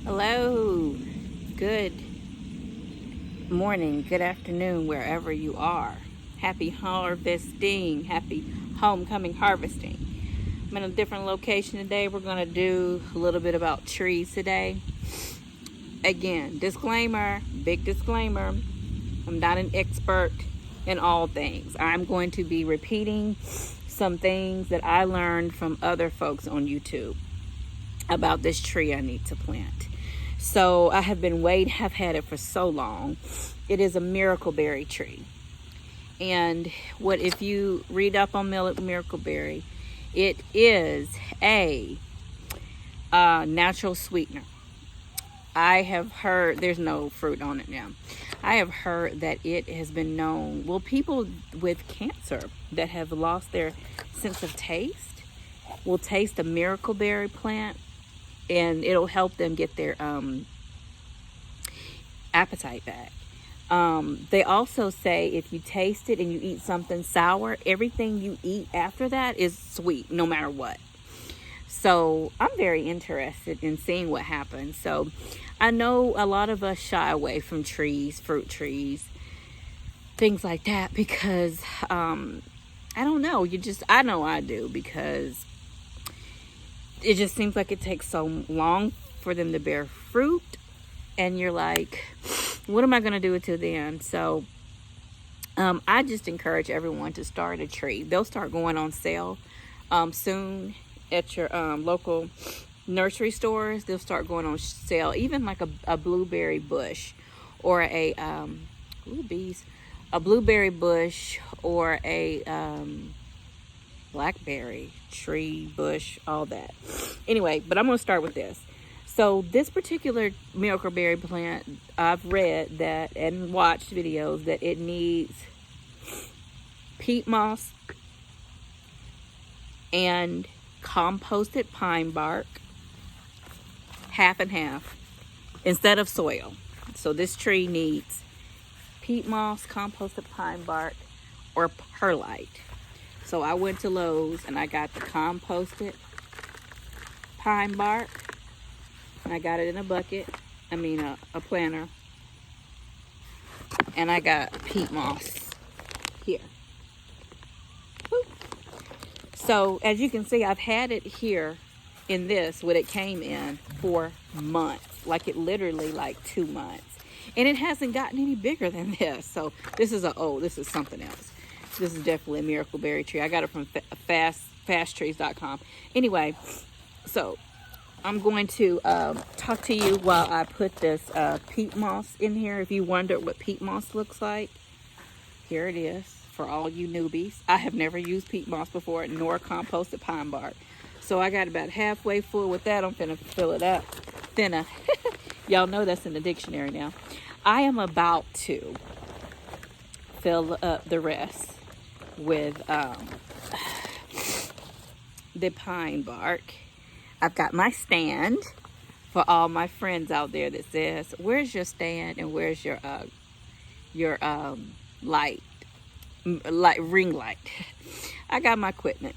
Hello, good morning, good afternoon, wherever you are. Happy harvesting, happy homecoming harvesting. I'm in a different location today. We're going to do a little bit about trees today. Again, disclaimer, big disclaimer, I'm not an expert in all things. I'm going to be repeating some things that I learned from other folks on YouTube about this tree I need to plant. So I have had it for so long. It is a miracleberry tree. And what if you read up on miracleberry, it is a natural sweetener. I have heard, there's no fruit on it now. I have heard that it has been known, people with cancer that have lost their sense of taste will taste a miracleberry plant and it'll help them get their appetite back. They also say if you taste it and you eat something sour, everything you eat after that is sweet, no matter what. So I'm very interested in seeing what happens. So I know a lot of us shy away from trees, fruit trees, things like that, because I don't know. I know I do, because it just seems like it takes so long for them to bear fruit, and you're like, what am I going to do until then? So I just encourage everyone to start a tree. They'll start going on sale soon at your local nursery stores. They'll start going on sale, even like a blueberry bush or a blueberry bush or a blackberry tree, bush, all that. Anyway, but I'm going to start with this. So this particular miracleberry plant, I've read that and watched videos that it needs peat moss and composted pine bark, half and half, instead of soil. So this tree needs peat moss, composted pine bark, or perlite. So I went to Lowe's and I got the composted pine bark. And I got it in a bucket. A planter. And I got peat moss here. Woo. So as you can see, I've had it here in this, what it came in, for months. Like it literally like 2 months. And it hasn't gotten any bigger than this. So this is this is something else. This is definitely a miracleberry tree. I got it from fasttrees.com. Anyway, so I'm going to talk to you while I put this peat moss in here. If you wonder what peat moss looks like, here it is for all you newbies. I have never used peat moss before, nor composted pine bark. So I got about halfway full with that. I'm finna fill it up. Y'all know that's in the dictionary now. I am about to fill up the rest with the pine bark. I've got my stand for all my friends out there that says, where's your stand and where's your ring light? I got my equipment.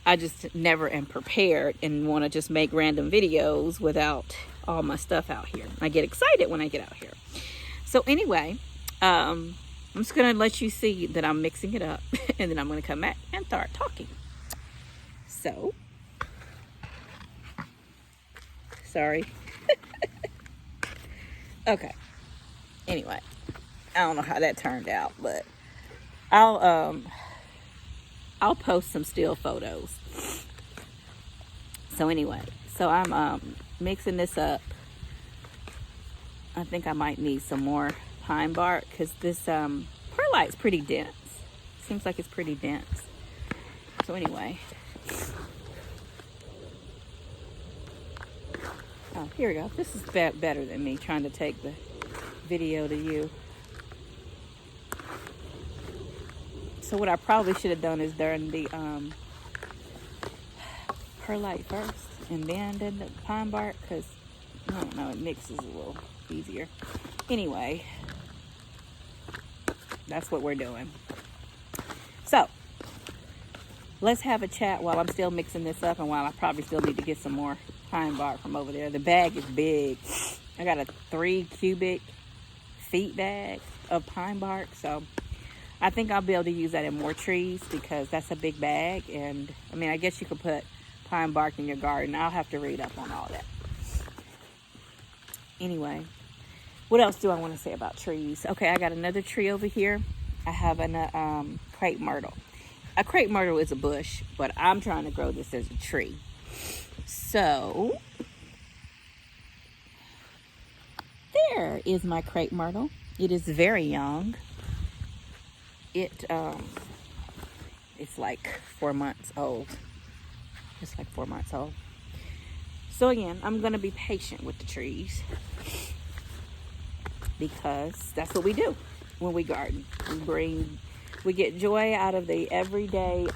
I just never am prepared and want to just make random videos without all my stuff out here. I get excited when I get out here. So anyway, I'm just going to let you see that I'm mixing it up and then I'm going to come back and start talking. So, sorry. Okay. Anyway, I don't know how that turned out, but I'll post some still photos. So anyway, I'm mixing this up. I think I might need some more pine bark because this perlite's pretty dense. Seems like it's pretty dense. So anyway. Oh, here we go. This is better than me trying to take the video to you. So what I probably should have done is done the perlite first and then done the pine bark, because I don't know, it mixes a little easier. Anyway, that's what we're doing. So let's have a chat while I'm still mixing this up and while I probably still need to get some more pine bark from over there. The bag is big. I got a 3 cubic feet bag of pine bark, so I think I'll be able to use that in more trees because that's a big bag. And I mean, I guess you could put pine bark in your garden. I'll have to read up on all that. Anyway, what else do I want to say about trees? Okay, I got another tree over here. I have a crepe myrtle. A crepe myrtle is a bush, but I'm trying to grow this as a tree. So there is my crepe myrtle. It is very young. It's like 4 months old. It's like 4 months old. So again, I'm gonna be patient with the trees because that's what we do when we garden. We get joy out of the everyday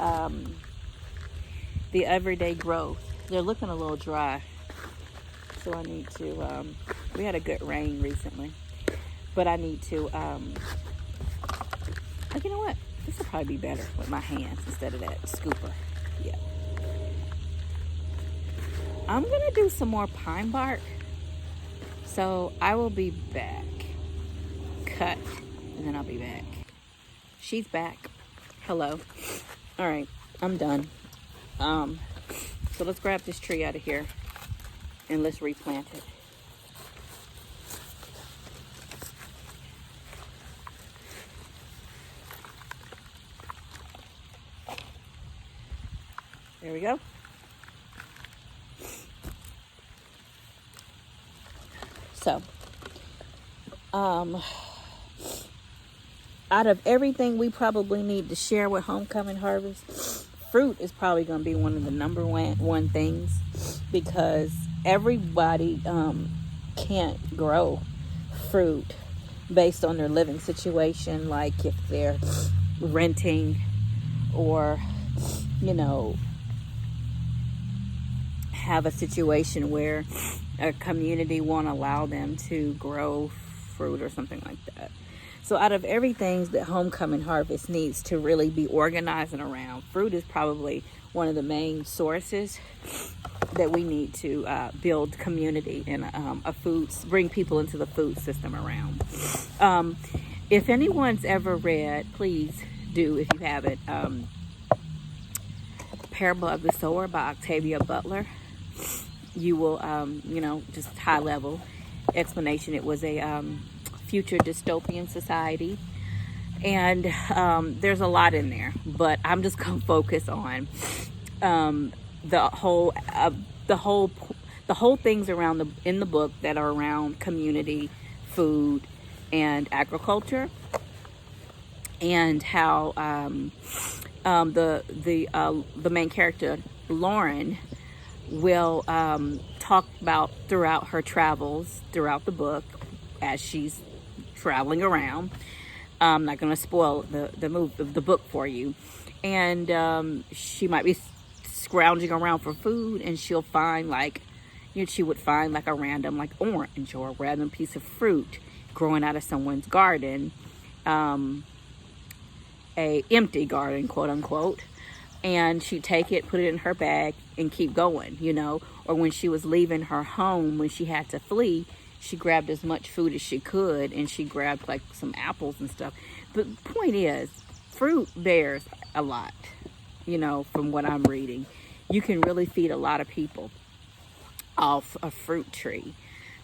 growth. They're looking a little dry, so I need to. We had a good rain recently, but I need to. You know what? This will probably be better with my hands instead of that scooper. Yeah. I'm gonna do some more pine bark, so I will be back. Cut, and then I'll be back. She's back. Hello. All right, I'm done. So let's grab this tree out of here and let's replant it. There we go. So, out of everything we probably need to share with Homecoming Harvest, fruit is probably going to be one of the number one things because everybody can't grow fruit based on their living situation, like if they're renting or, you know, have a situation where a community won't allow them to grow fruit or something like that. So out of everything that Homecoming Harvest needs to really be organizing around, fruit is probably one of the main sources that we need to build community and bring people into the food system around. If anyone's ever read, please do if you haven't, Parable of the Sower by Octavia Butler. You will, just high level explanation. It was a future dystopian society, and there's a lot in there, but I'm just gonna focus on the whole things around in the book that are around community, food, and agriculture, and how the main character Lauren will talk about throughout her travels throughout the book as she's traveling around. I'm not going to spoil the book for you. And she might be scrounging around for food, and she'll find she would find like a random orange or a random piece of fruit growing out of someone's garden, a empty garden, quote unquote. And she'd take it, put it in her bag, and keep going, Or when she was leaving her home, when she had to flee, she grabbed as much food as she could, and she grabbed some apples and stuff. But the point is, fruit bears a lot, from what I'm reading. You can really feed a lot of people off a fruit tree.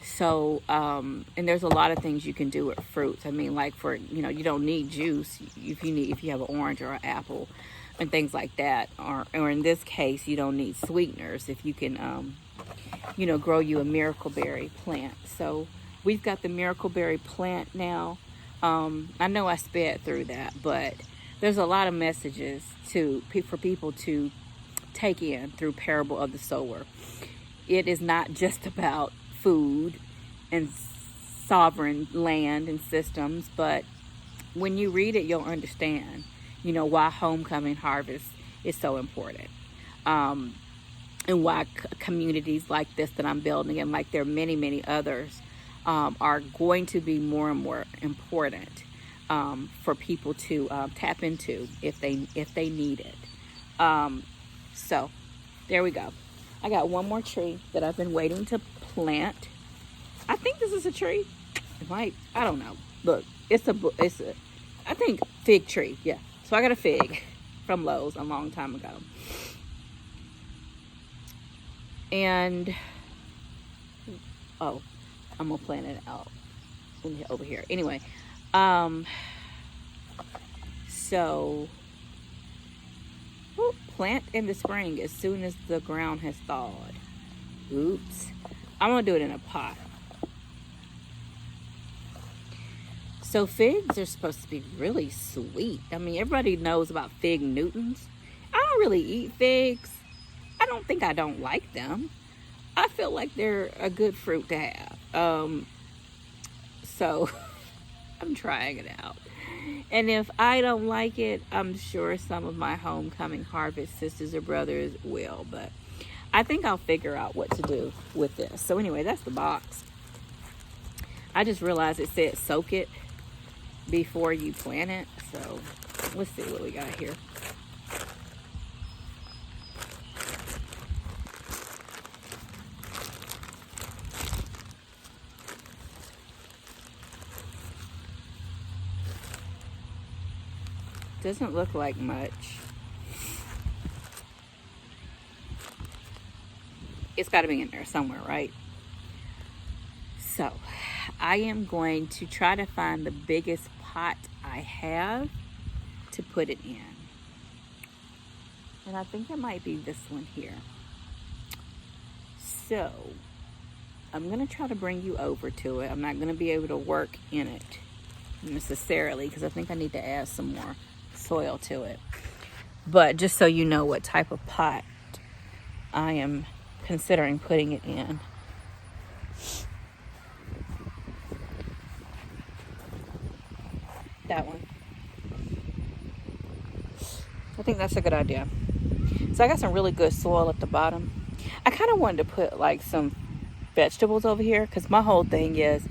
So, and there's a lot of things you can do with fruits. I mean, you don't need juice if you have an orange or an apple and things like that. Or in this case, you don't need sweeteners if you can, grow you a miracle berry plant. So we've got the miracle berry plant now. I know I sped through that, but there's a lot of messages for people to take in through Parable of the Sower. It is not just about food and sovereign land and systems, but when you read it, you'll understand, why Homecoming Harvest is so important. And why communities like this that I'm building, and like there are many, many others, are going to be more and more important for people to tap into if they need it. So there we go. I got one more tree that I've been waiting to plant. I think this is a tree. It might, I don't know. Look, it's a, I think fig tree. Yeah. So I got a fig from Lowe's a long time ago. And, oh, I'm gonna plant it out over here. Anyway, so plant in the spring as soon as the ground has thawed. Oops. I'm gonna do it in a pot. So figs are supposed to be really sweet. I mean, everybody knows about fig Newtons. I don't really eat figs. I don't think I don't like them. I feel like they're a good fruit to have. So I'm trying it out. And if I don't like it, I'm sure some of my homecoming harvest sisters or brothers will. But I think I'll figure out what to do with this. So anyway, that's the box. I just realized it said soak it before you plant it. So let's see what we got here. Doesn't look like much. It's got to be in there somewhere, right? So I am going to try to find the biggest pot I have to put it in. And I think it might be this one here. So I'm going to try to bring you over to it. I'm not going to be able to work in it necessarily because I think I need to add some more soil to it. But just so you know what type of pot I am considering putting it in. That one. I think that's a good idea. So I got some really good soil at the bottom. I kind of wanted to put like some vegetables over here because my whole thing is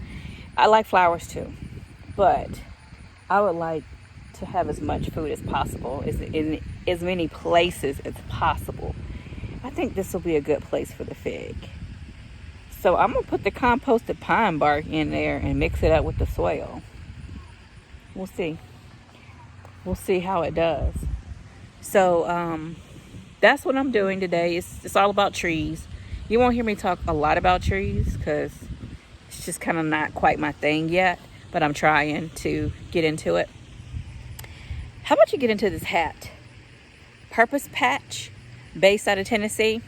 I like flowers too, but I would like to have as much food as possible, in as many places as possible. I think this will be a good place for the fig. So I'm gonna put the composted pine bark in there and mix it up with the soil. We'll see. We'll see how it does. So that's what I'm doing today. It's all about trees. You won't hear me talk a lot about trees because it's just kind of not quite my thing yet, but I'm trying to get into it. How about you get into this hat? Purpose Patch, based out of Tennessee.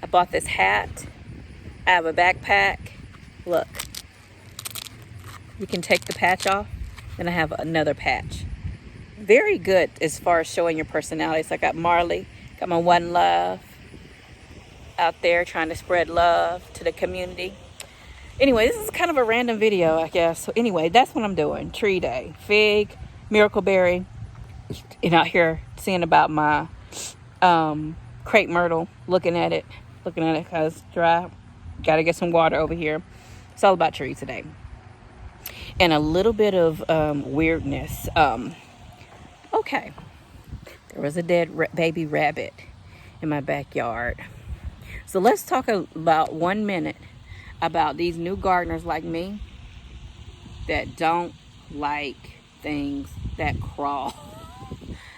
I bought this hat. I have a backpack. Look. You can take the patch off. Then I have another patch. Very good as far as showing your personality. So I got Marley. Got my One Love out there trying to spread love to the community. Anyway, this is kind of a random video, I guess. So anyway, that's what I'm doing. Tree day. Fig. Miracle berry, and out here seeing about my crepe myrtle, looking at it because it's dry. Gotta get some water over here. It's all about trees today, and a little bit of weirdness. Okay, there was a dead baby rabbit in my backyard. So let's talk about 1 minute about these new gardeners like me that don't like things that crawl.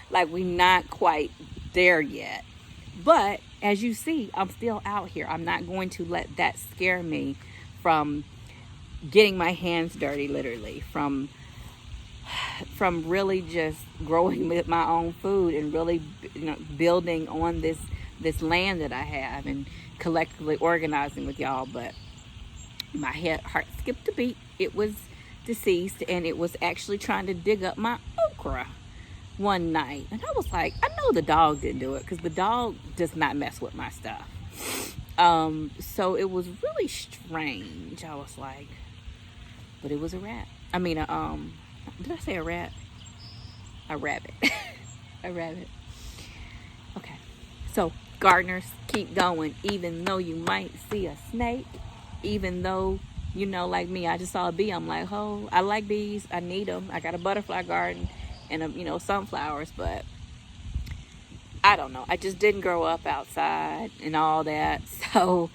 Like we not quite there yet, but as you see, I'm still out here. I'm not going to let that scare me from getting my hands dirty, literally, from really just growing with my own food and really, building on this land that I have and collectively organizing with y'all. But my heart skipped a beat. It was deceased, and it was actually trying to dig up my okra one night, and I was like, I know the dog didn't do it because the dog does not mess with my stuff. So it was really strange. I was like, but it was a rat. I mean, did I say a rat? A rabbit. A rabbit. Okay, so gardeners, keep going, even though you might see a snake, even though, like me, I just saw a bee. I'm like, oh, I like bees. I need them. I got a butterfly garden and, sunflowers, but I don't know. I just didn't grow up outside and all that. So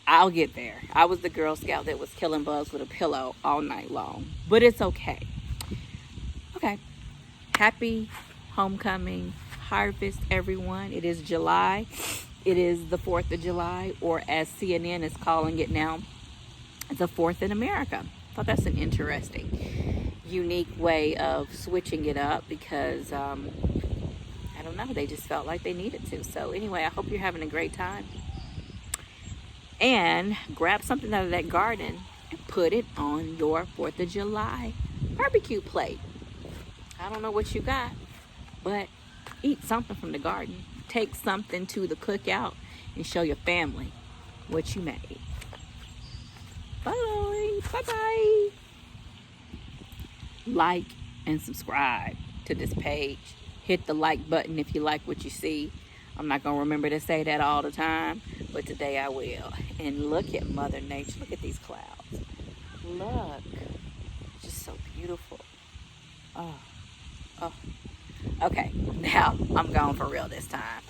I'll get there. I was the Girl Scout that was killing bugs with a pillow all night long. But it's okay. Okay. Happy homecoming harvest, everyone. It is July. It is the 4th of July, or as CNN is calling it now, the 4th in America. I thought that's an interesting, unique way of switching it up because, I don't know, they just felt like they needed to. So anyway, I hope you're having a great time. And grab something out of that garden and put it on your 4th of July barbecue plate. I don't know what you got, but eat something from the garden. Take something to the cookout and show your family what you made. Bye. Bye-bye. Like and subscribe to this page. Hit the like button if you like what you see. I'm not going to remember to say that all the time, but today I will. And look at Mother Nature. Look at these clouds. Look. Just so beautiful. Oh. Okay, now I'm gone for real this time.